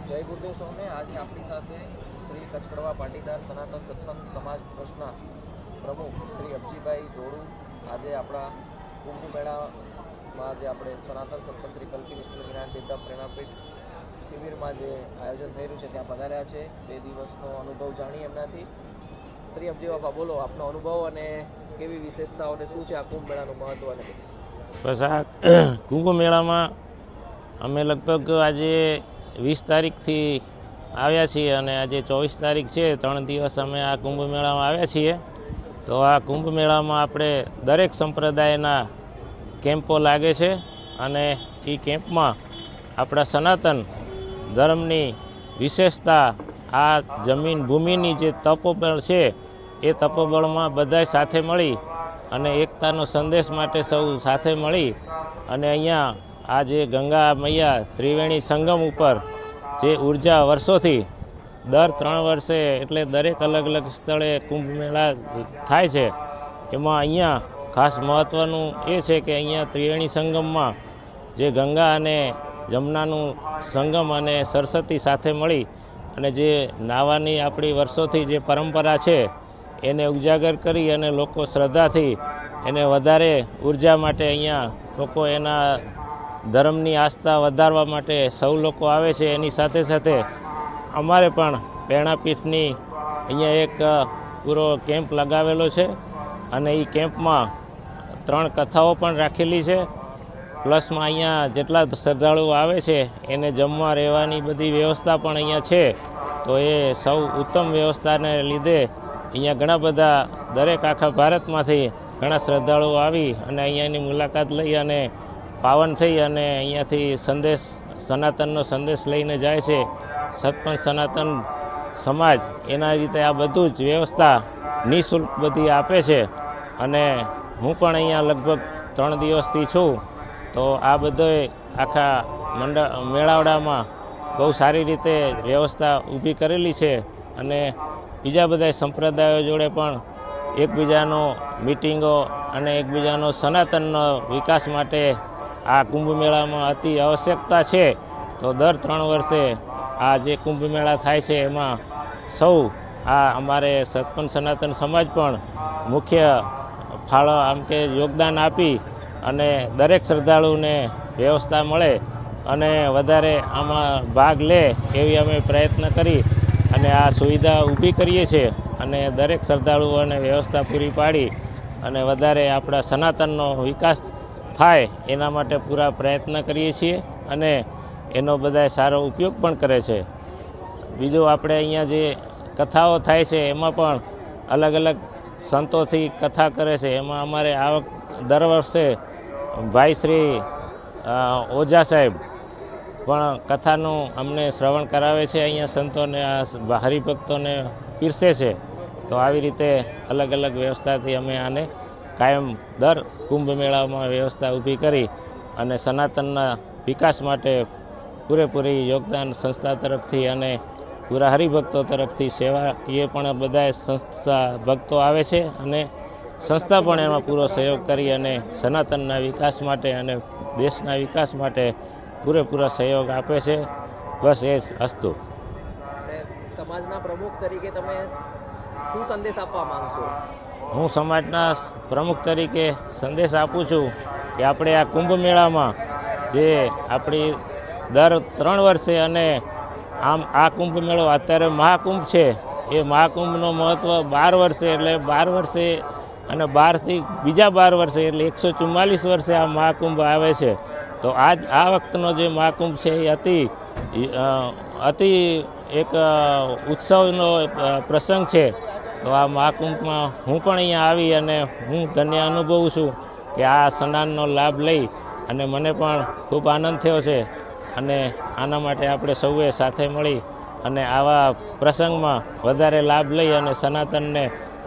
જય ગુરુદેવ સૌને। આજે આપણી સાથે શ્રી કચકડવા પાટીદાર સનાતન સત્સંગ સમાજ ટ્રસ્ટના પ્રમુખ શ્રી અબજીભાઈ ધોળુ આજે આપણા કુંભ મેળામાં જે આપણે સનાતન સત્સંગ શ્રી કલ્કી વિષ્ણુ જ્ઞાન તીર્થ પ્રેરણાપીઠ શિબિરમાં જે આયોજન થઈ રહ્યું છે ત્યાં પધાર્યા છે। 2 દિવસનો અનુભવ જાણી એમનાથી। શ્રી અબજી બાપા, બોલો આપનો અનુભવ અને કેવી વિશેષતાઓ અને શું છે આ કુંભ મેળાનું મહત્વ? અને બસ આ કુંભ મેળામાં અમે લગભગ આજે 20 તારીખથી આવ્યા છીએ અને આજે 24 તારીખ છે। 3 દિવસ અમે આ કુંભ મેળામાં આવ્યા છીએ। તો આ કુંભ મેળામાં આપણે દરેક સંપ્રદાયના કેમ્પો લાગે છે અને એ કેમ્પમાં આપણા સનાતન ધર્મની વિશેષતા આ જમીન ભૂમિની જે તપોબળ છે એ તપોબળમાં બધાય સાથે મળી અને એકતાનો સંદેશ માટે સૌ સાથે મળી અને અહીંયા આ જે ગંગા મૈયા ત્રિવેણી સંગમ ઉપર જે ઉર્જા વર્ષોથી દર 3 વર્ષે એટલે દરેક અલગ અલગ સ્થળે કુંભ મેળા થાય છે। એમાં અહીંયા ખાસ મહત્ત્વનું એ છે કે અહીંયા ત્રિવેણી સંગમમાં જે ગંગા અને જમનાનું સંગમ અને સરસ્વતી સાથે મળી અને જે નાહવાની આપણી વર્ષોથી જે પરંપરા છે એને ઉજાગર કરી અને લોકો શ્રદ્ધાથી એને વધારે ઉર્જા માટે અહીંયા લોકો એના ધર્મની આસ્થા વધારવા માટે સૌ લોકો આવે છે। એની સાથે સાથે અમારે પણ પ્રેરણાપીઠની અહીંયા એક પૂરો કેમ્પ લગાવેલો છે અને એ કેમ્પમાં 3 કથાઓ પણ રાખેલી છે। પ્લસમાં અહીંયા જેટલા શ્રદ્ધાળુઓ આવે છે એને જમવા રહેવાની બધી વ્યવસ્થા પણ અહીંયા છે। તો એ સૌ ઉત્તમ વ્યવસ્થાને લીધે અહીંયા ઘણા બધા દરેક આખા ભારતમાંથી ઘણા શ્રદ્ધાળુઓ આવી અને અહીંયાની મુલાકાત લઈ અને પાવન થઈ અને અહીંયાથી સંદેશ સનાતનનો સંદેશ લઈને જાય છે। સત્સંગ સનાતન સમાજ એના રીતે આ બધું જ વ્યવસ્થા નિઃશુલ્ક બધી આપે છે અને હું પણ અહીંયા લગભગ 3 દિવસથી છું। તો આ બધોય આખા મેળાવડામાં બહુ સારી રીતે વ્યવસ્થા ઊભી કરેલી છે અને બીજા બધા સંપ્રદાયો જોડે પણ એકબીજાનો મિટિંગો અને એકબીજાનો સનાતનનો વિકાસ માટે આ કુંભ મેળામાં અતિ આવશ્યકતા છે। તો દર 3 વર્ષે આ જે કુંભ મેળા થાય છે એમાં સૌ આ અમારે સત્સંગ સનાતન સમાજ પણ મુખ્ય ફાળો આમ કે યોગદાન આપી અને દરેક શ્રદ્ધાળુને વ્યવસ્થા મળે અને વધારે આમાં ભાગ લે એવી અમે પ્રયત્ન કરી અને આ સુવિધા ઊભી કરીએ છીએ અને દરેક શ્રદ્ધાળુઓને વ્યવસ્થા પૂરી પાડી અને વધારે આપણા સનાતનનો વિકાસ થાય એના માટે પૂરા પ્રયત્ન કરીએ છીએ અને એનો બધાય સારો ઉપયોગ પણ કરે છે। બીજું આપણે અહીંયા જે કથાઓ થાય છે એમાં પણ અલગ અલગ સંતોથી કથા કરે છે। એમાં અમારે દર વર્ષે ભાઈ શ્રી ઓઝા સાહેબ પણ કથાનું અમને શ્રવણ કરાવે છે। અહીંયા સંતોને આ હરિભક્તોને પીરસે છે। તો આવી રીતે અલગ અલગ વ્યવસ્થાથી અમે આને કાયમ દર કુંભ મેળામાં વ્યવસ્થા ઊભી કરી અને સનાતનના વિકાસ માટે પૂરેપૂરી યોગદાન સંસ્થા તરફથી અને પૂરા હરિભક્તો તરફથી સેવા એ પણ બધા સંસ્થા ભક્તો આવે છે અને સંસ્થા પણ એમાં પૂરો સહયોગ કરી અને સનાતનના વિકાસ માટે અને દેશના વિકાસ માટે પૂરેપૂરો સહયોગ આપે છે। બસ એ જ અસ્તુ। સમાજના પ્રમુખ તરીકે તમે શું સંદેશ આપવા માંગશો? હું સમાજના પ્રમુખ તરીકે સંદેશ આપું છું કે આપણે આ કુંભ મેળામાં જે આપણી દર 3 વર્ષે અને આમ આ કુંભ મેળો અત્યારે મહાકુંભ છે એ મહાકુંભનો મહત્ત્વ 12 વર્ષે એટલે 12 વર્ષે અને 12થી બીજા 12 વર્ષે એટલે 144 વર્ષે આ મહાકુંભ આવે છે। તો આ વખતનો જે મહાકુંભ છે એ અતિ એક ઉત્સવનો પ્રસંગ છે। તો આ મહાકુંભમાં હું પણ અહીંયા આવી અને હું ધન્ય અનુભવું છું કે આ સ્નાનનો લાભ લઈ અને મને પણ ખૂબ આનંદ થયો છે અને આના માટે આપણે સૌએ સાથે મળી અને આવા પ્રસંગમાં વધારે લાભ લઈ અને સનાતનને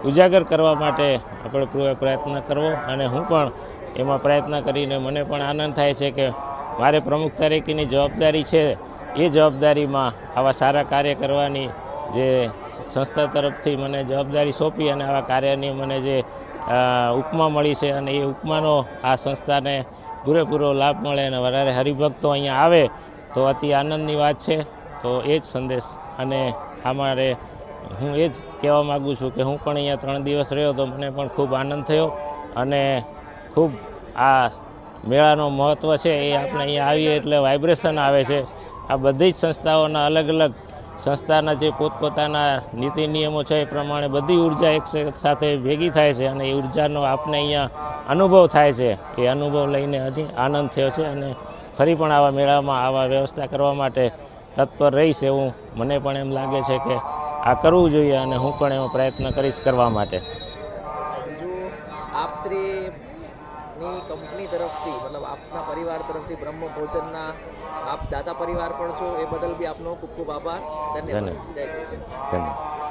ઉજાગર કરવા માટે આપણે પૂરો પ્રયત્ન કરવો અને હું પણ એમાં પ્રયત્ન કરીને મને પણ આનંદ થાય છે કે મારે પ્રમુખ તરીકેની જવાબદારી છે। એ જવાબદારીમાં આવા સારા કાર્ય કરવાની જે સંસ્થા તરફથી મને જવાબદારી સોંપી અને આવા કાર્યની મને જે ઉપમા મળી છે અને એ ઉપમાનો આ સંસ્થાને પૂરેપૂરો લાભ મળે અને વધારે હરિભક્તો અહીંયા આવે તો અતિ આનંદની વાત છે। તો એ જ સંદેશ. અને અમારે હું એ જ કહેવા માગું છું કે હું પણ અહીંયા 3 દિવસ રહ્યો તો મને પણ ખૂબ આનંદ થયો અને ખૂબ આ મેળાનો મહત્ત્વ છે એ આપણે અહીંયા આવીએ એટલે વાઇબ્રેશન આવે છે. આ બધી જ સંસ્થાઓના અલગ અલગ સંસ્થાના જે પોતપોતાના નીતિ નિયમો છે એ પ્રમાણે બધી ઉર્જા એક સાથે ભેગી થાય છે અને એ ઉર્જાનો આપને અહીંયા અનુભવ થાય છે. એ અનુભવ લઈને હજી આનંદ થયો છે અને ફરી પણ આવા મેળામાં આવા વ્યવસ્થા કરવા માટે તત્પર રહીશ એવું મને પણ એમ લાગે છે કે આ કરવું જોઈએ અને હું પણ એવો પ્રયત્ન કરીશ કરવા માટે. બીજું આપશ્રીની કંપની તરફથી મતલબ આપના પરિવાર તરફથી બ્રહ્મ ભોજનના આપ દાતા પરિવાર પણ છો એ બદલ બી આપનો ખૂબ ખૂબ આભાર. ધન્યવાદ. જય શ્રી કૃષ્ણ. ધન્યવાદ.